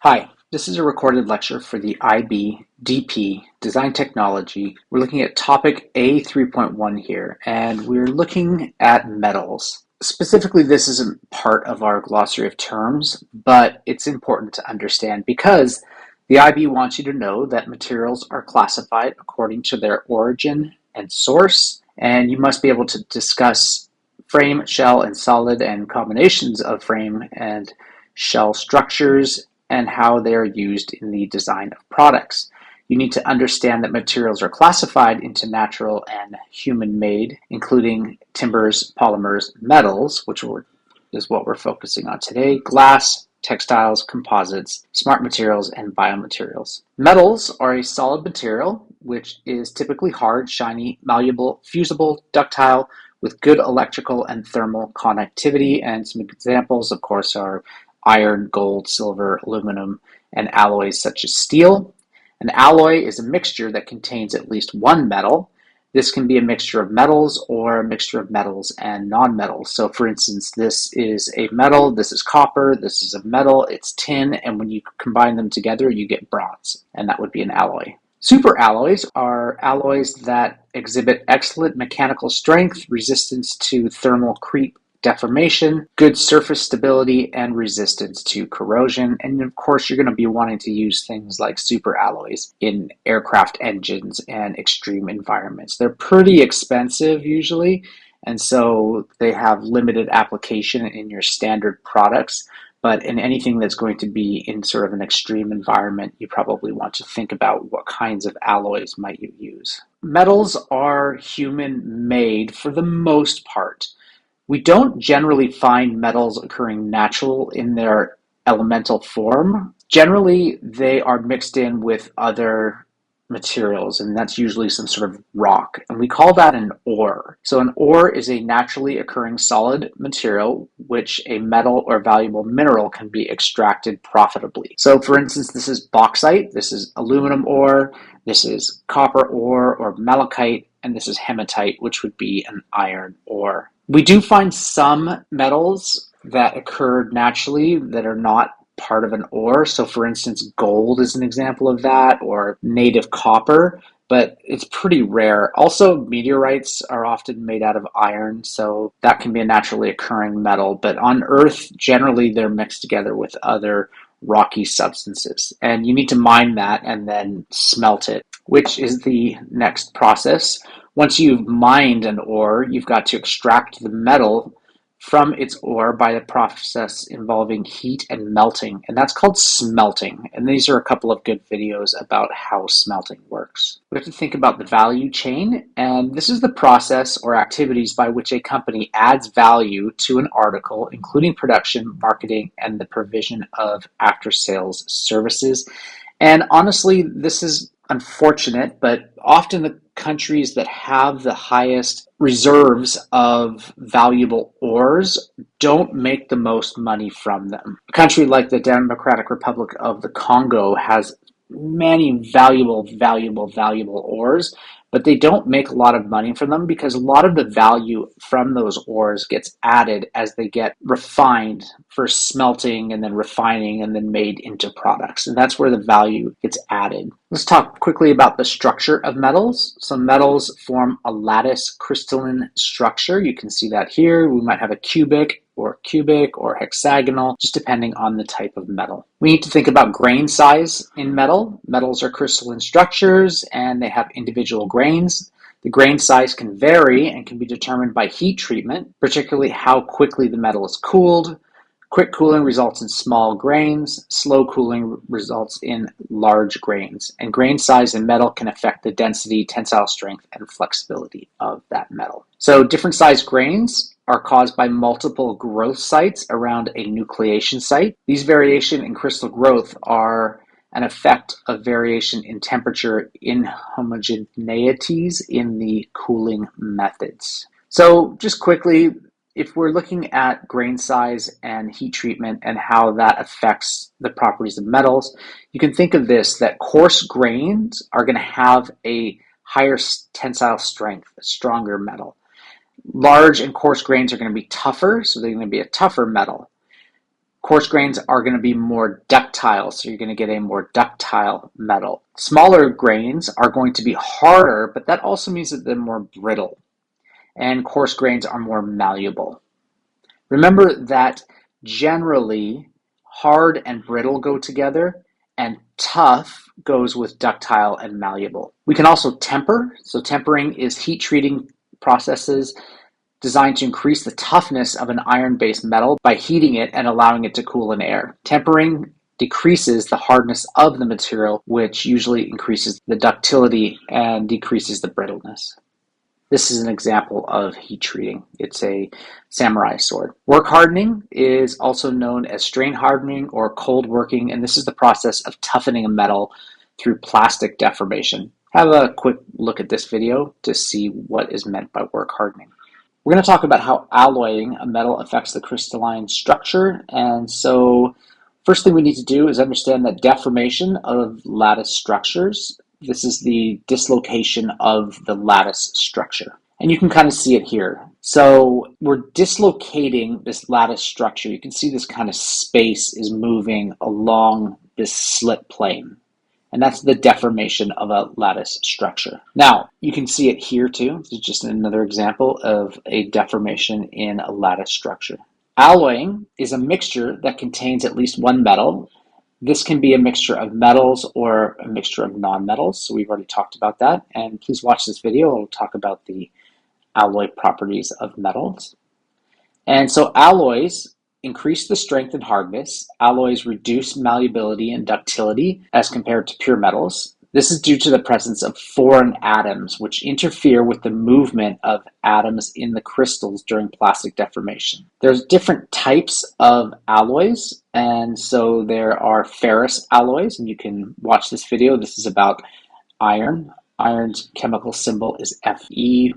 Hi, this is a recorded lecture for the IB DP Design Technology. We're looking at topic A3.1 here, and we're looking at metals. Specifically, this isn't part of our glossary of terms, but it's important to understand because the IB wants you to know that materials are classified according to their origin and source, and you must be able to discuss frame, shell, and solid and combinations of frame and shell structures and how they are used in the design of products. You need to understand that materials are classified into natural and human-made, including timbers, polymers, metals, which is what we're focusing on today, glass, textiles, composites, smart materials, and biomaterials. Metals are a solid material, which is typically hard, shiny, malleable, fusible, ductile, with good electrical and thermal conductivity. And some examples, of course, are iron, gold, silver, aluminum, and alloys such as steel. An alloy is a mixture that contains at least one metal. This can be a mixture of metals or a mixture of metals and nonmetals. So for instance, this is a metal, this is copper, this is a metal, it's tin, and when you combine them together, you get bronze, and that would be an alloy. Superalloys are alloys that exhibit excellent mechanical strength, resistance to thermal creep, deformation, good surface stability, and resistance to corrosion. And of course, you're going to be wanting to use things like superalloys in aircraft engines and extreme environments. They're pretty expensive usually, and so they have limited application in your standard products. But in anything that's going to be in sort of an extreme environment, you probably want to think about what kinds of alloys might you use. Metals are human-made for the most part. We don't generally find metals occurring natural in their elemental form. Generally, they are mixed in with other materials, and that's usually some sort of rock, and we call that an ore. So an ore is a naturally occurring solid material which a metal or valuable mineral can be extracted profitably. So for instance, this is bauxite, this is aluminum ore, this is copper ore or malachite, and this is hematite, which would be an iron ore. We do find some metals that occur naturally that are not part of an ore. So for instance, gold is an example of that, or native copper, but it's pretty rare. Also, meteorites are often made out of iron, so that can be a naturally occurring metal. But on Earth, generally they're mixed together with other rocky substances. And you need to mine that and then smelt it, which is the next process. Once you've mined an ore, you've got to extract the metal from its ore by a process involving heat and melting, and that's called smelting. And these are a couple of good videos about how smelting works. We have to think about the value chain, and this is the process or activities by which a company adds value to an article, including production, marketing, and the provision of after-sales services. And honestly, this is unfortunate, but often the countries that have the highest reserves of valuable ores don't make the most money from them. A country like the Democratic Republic of the Congo has many valuable ores, but they don't make a lot of money from them because a lot of the value from those ores gets added as they get refined for smelting and then refining and then made into products. And that's where the value gets added. Let's talk quickly about the structure of metals. So metals form a lattice crystalline structure. You can see that here. We might have a cubic or hexagonal, just depending on the type of metal. We need to think about grain size in metal. Metals are crystalline structures and they have individual grains. The grain size can vary and can be determined by heat treatment, particularly how quickly the metal is cooled. Quick cooling results in small grains. Slow cooling results in large grains. And grain size in metal can affect the density, tensile strength, and flexibility of that metal. So different size grains are caused by multiple growth sites around a nucleation site. These variation in crystal growth are an effect of variation in temperature inhomogeneities in the cooling methods. So just quickly, if we're looking at grain size and heat treatment and how that affects the properties of metals, you can think of this, that coarse grains are going to have a higher tensile strength, a stronger metal. Large and coarse grains are going to be tougher, so they're going to be a tougher metal. Coarse grains are going to be more ductile, so you're going to get a more ductile metal. Smaller grains are going to be harder, but that also means that they're more brittle. And coarse grains are more malleable. Remember that generally hard and brittle go together, and tough goes with ductile and malleable. We can also temper. So tempering is heat treating processes designed to increase the toughness of an iron-based metal by heating it and allowing it to cool in air. Tempering decreases the hardness of the material, which usually increases the ductility and decreases the brittleness. This is an example of heat treating. It's a samurai sword. Work hardening is also known as strain hardening or cold working, and this is the process of toughening a metal through plastic deformation. Have a quick look at this video to see what is meant by work hardening. We're going to talk about how alloying a metal affects the crystalline structure. And so first thing we need to do is understand that deformation of lattice structures. This is the dislocation of the lattice structure. And you can kind of see it here. So we're dislocating this lattice structure. You can see this kind of space is moving along this slit plane. And that's the deformation of a lattice structure. Now, you can see it here too. This is just another example of a deformation in a lattice structure. Alloying is a mixture that contains at least one metal. This can be a mixture of metals or a mixture of non-metals. So we've already talked about that. And please watch this video. It'll talk about the alloy properties of metals. And so alloys increase the strength and hardness. Alloys reduce malleability and ductility as compared to pure metals. This is due to the presence of foreign atoms, which interfere with the movement of atoms in the crystals during plastic deformation. There's different types of alloys, and so there are ferrous alloys, and you can watch this video. This is about iron. Iron's chemical symbol is Fe.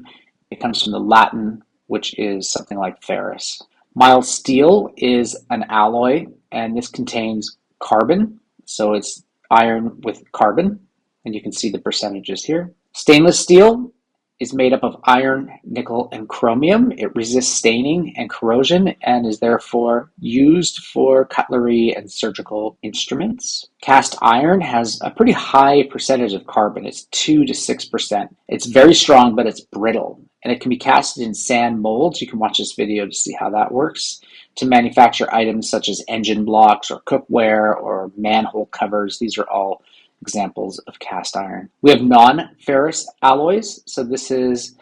It comes from the Latin, which is something like ferrous. Mild steel is an alloy, and this contains carbon, so it's iron with carbon. And you can see the percentages here. Stainless steel is made up of iron, nickel, and chromium. It resists staining and corrosion and is therefore used for cutlery and surgical instruments. Cast iron has a pretty high percentage of carbon. It's 2 to 6%. It's very strong, but it's brittle. And it can be casted in sand molds. You can watch this video to see how that works. To manufacture items such as engine blocks or cookware or manhole covers. These are all examples of cast iron. We have non-ferrous alloys. So this is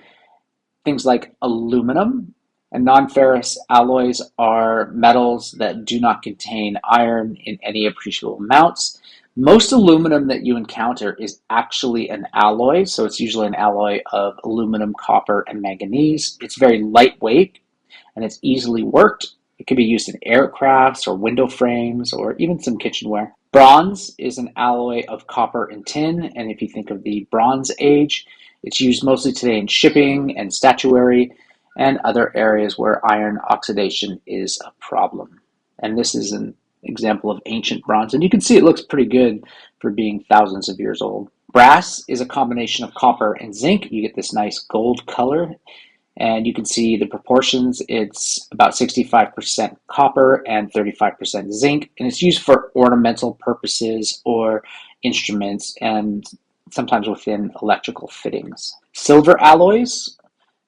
things like aluminum. And non-ferrous alloys are metals that do not contain iron in any appreciable amounts. Most aluminum that you encounter is actually an alloy. So it's usually an alloy of aluminum, copper, and manganese. It's very lightweight and it's easily worked. It can be used in aircrafts or window frames or even some kitchenware. Bronze is an alloy of copper and tin, and if you think of the Bronze Age, it's used mostly today in shipping and statuary and other areas where iron oxidation is a problem. And this is an example of ancient bronze, and you can see it looks pretty good for being thousands of years old. Brass is a combination of copper and zinc. You get this nice gold color. And you can see the proportions. It's about 65% copper and 35% zinc. And it's used for ornamental purposes or instruments and sometimes within electrical fittings. Silver alloys.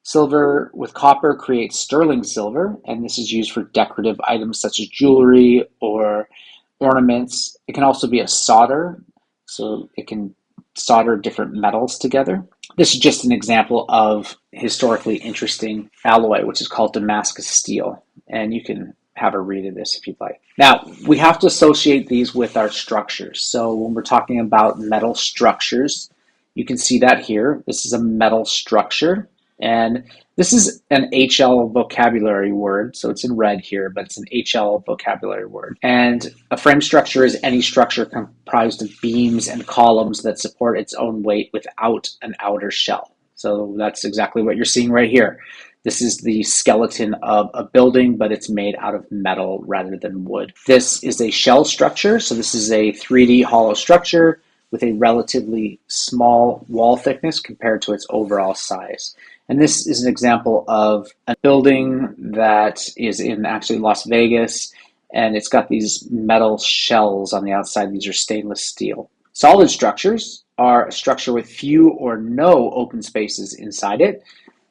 Silver with copper creates sterling silver. And this is used for decorative items such as jewelry or ornaments. It can also be a solder. So it can solder different metals together. This is just an example of historically interesting alloy, which is called Damascus steel. And you can have a read of this if you'd like. Now, we have to associate these with our structures. So when we're talking about metal structures, you can see that here. This is a metal structure. And this is an HL vocabulary word, so it's in red here, but it's an HL vocabulary word. And a frame structure is any structure comprised of beams and columns that support its own weight without an outer shell. So that's exactly what you're seeing right here. This is the skeleton of a building, but it's made out of metal rather than wood. This is a shell structure, so this is a 3D hollow structure with a relatively small wall thickness compared to its overall size. And this is an example of a building that is in actually Las Vegas, and it's got these metal shells on the outside. These are stainless steel. Solid structures are a structure with few or no open spaces inside it.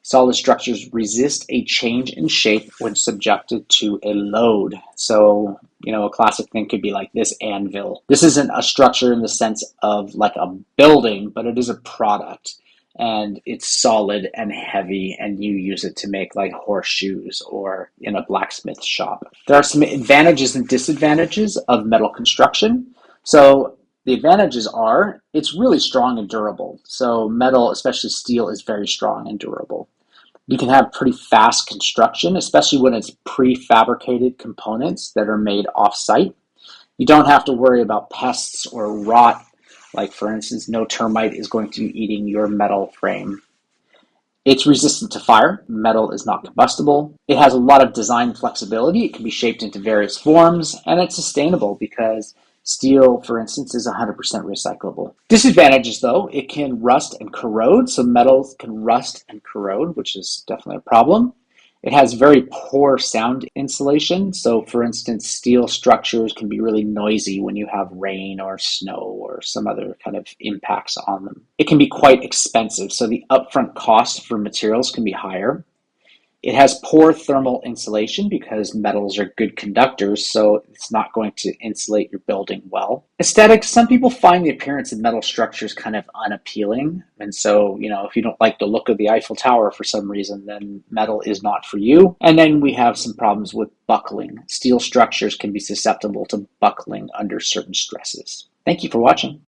Solid structures resist a change in shape when subjected to a load. So, a classic thing could be like this anvil. This isn't a structure in the sense of like a building, but it is a product. And it's solid and heavy, and you use it to make like horseshoes or in a blacksmith shop. There are some advantages and disadvantages of metal construction. So the advantages are it's really strong and durable. So metal, especially steel, is very strong and durable. You can have pretty fast construction, especially when it's prefabricated components that are made off-site. You don't have to worry about pests or rot. Like, for instance, no termite is going to be eating your metal frame. It's resistant to fire. Metal is not combustible. It has a lot of design flexibility. It can be shaped into various forms, and it's sustainable because steel, for instance, is 100% recyclable. Disadvantages, though, it can rust and corrode. So metals can rust and corrode, which is definitely a problem. It has very poor sound insulation. So, for instance, steel structures can be really noisy when you have rain or snow or some other kind of impacts on them. It can be quite expensive. So the upfront cost for materials can be higher. It has poor thermal insulation because metals are good conductors, so it's not going to insulate your building well. Aesthetics, some people find the appearance of metal structures kind of unappealing. And so, if you don't like the look of the Eiffel Tower for some reason, then metal is not for you. And then we have some problems with buckling. Steel structures can be susceptible to buckling under certain stresses. Thank you for watching.